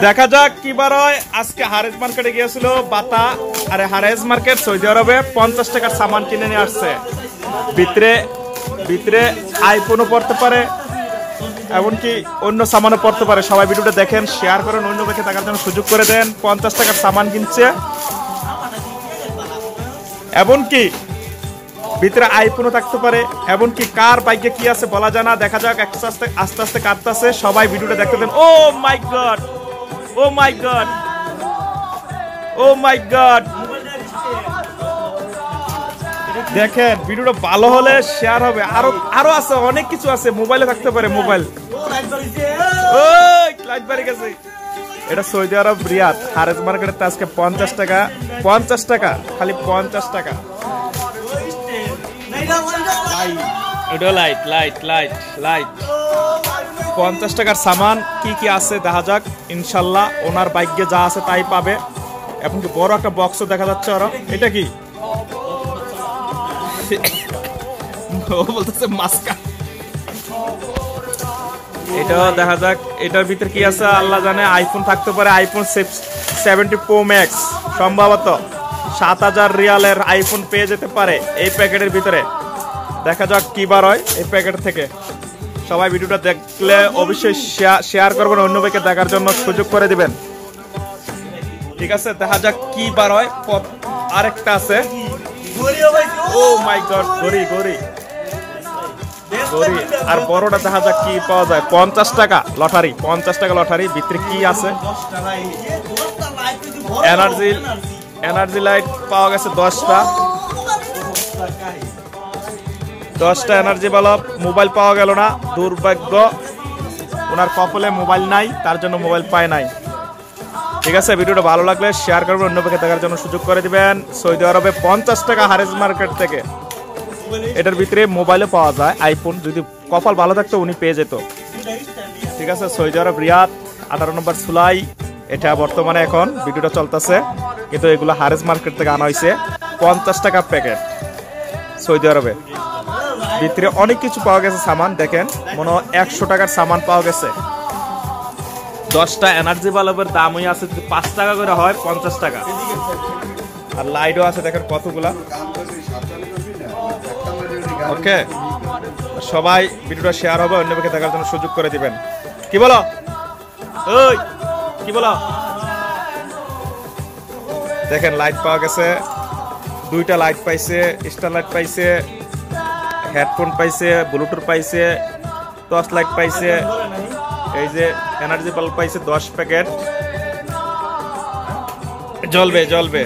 দেখা যাক কি বার হয়। আজকে হারেজ মার্কেটে গিয়েছিল বাতা, আরে হারেজ মার্কেট সৌদি আরবে 50 টাকার সামান কিনে নিয়ে আসছে। ভিতরে ভিতরে আইফোনও পড়তে পারে, এমনকি অন্য সামানও পড়তে পারে। সবাই ভিডিওটা দেখেন, শেয়ার করেন, অন্য ব্যক্তি টাকার জন্য সুযোগ করে দেন। 50 টাকার সামান কিনছে, এমনকি ভিতরে আইফোনও থাকতে পারে, এমনকি কার বাইকে কি আছে বলা যায় না। দেখা যাক আস্তে আস্তে কাটতেছে। সবাই ভিডিওটা দেখতে দেন। ও মাই গড, ও মাই গড, ও মাই গড। দেখেন ভিডিওটা ভালো হলে শেয়ার হবে। আরো আছে, অনেক কিছু আছে। মোবাইলে থাকতে পারে, মোবাইল। ওই লাইট বাড়ি গেছে। এটা সৌদি আরব রিয়াদ হারেজ মার্কেটে আজকে 50 টাকা, 50 টাকা, খালি 50 টাকা। এটা লাইট লাইট লাইট লাইট 50 টাকার সামান কি কি আছে দেখা যাক। ইনশাল্লাহ ওনার বাইকে যা আছে তাই পাবে। এমনকি বড় একটা বক্সও দেখা যাচ্ছে। ওরা এটা কি বলতেছে মাস্কা। এটাও দেখা যাক এটার ভিতরে কি আছে আল্লাহ জানে। আইফোন থাকতে পারে, আইফোন 70 প্রো ম্যাক্স, সম্ভবত 7000 রিয়ালের আইফোন পেয়ে যেতে পারে এই প্যাকেটের ভিতরে। দেখা যাক কি বার হয় এই প্যাকেট থেকে। সবাই ভিডিওটা দেখলে অবশ্যই শেয়ার করবেন, অন্য ব্যক্তি দেখার জন্য সুযোগ করে দিবেন। ঠিক আছে, দেখা যাক কি বার হয়। আরেকটা আছে। ও মাই গড, গড়ি গড়ি গড়ি। আর বড়টা দেখা যাক কি পাওয়া যায়। 50 টাকা লটারি, 50 টাকা লটারি। ভিতরে কি আছে? এনার্জি লাইট পাওয়া গেছে 10টা এনার্জি বাল্ব। মোবাইল পাওয়া গেল না, দুর্ভাগ্য। ওনার কপালে মোবাইল নাই, তার জন্য মোবাইল পায় নাই। ঠিক আছে, ভিডিওটা ভালো লাগলে শেয়ার করবেন, অন্য পক্ষে দেখার জন্য সুযোগ করে দিবেন। সৌদি আরবে 50 টাকা হারেজ মার্কেট থেকে। এটার ভিতরে মোবাইলও পাওয়া যায়, আইফোন। যদি কপাল ভালো থাকতো উনি পেয়ে যেত। ঠিক আছে, সৌদি আরব রিয়াদ 18 নম্বর সুলাই। এটা বর্তমানে এখন ভিডিওটা চলতেছে, কিন্তু এগুলো হারেজ মার্কেট থেকে আনা হয়েছে। 50 টাকা প্যাকেট সৌদি আরবে। ভিতরে অনেক কিছু পাওয়া গেছে সামান। দেখেন মনে হয় 100 টাকার সামান পাওয়া গেছে। 10টা এনার্জি বাল্বের দামই আছে 5 টাকা করে হয়, 50 টাকা। আর লাইটও আছে দেখেন কতগুলা। ওকে, সবাই ভিডিওটা শেয়ার হবে, অন্য ব্যক্তি দেখার জন্য সুযোগ করে দিবেন। কি বলো? ওই কি বলো? দেখেন লাইট পাওয়া গেছে, 2টা লাইট পাইছে, স্টার লাইট পাইছে, হেডফোন পাইছে, ব্লুটুথ পাইছে, টর্চ লাইট পাইছে। এই যে এনার্জি বাল্ব পাইছে 10 প্যাকেট। জ্বলবে জ্বলবে।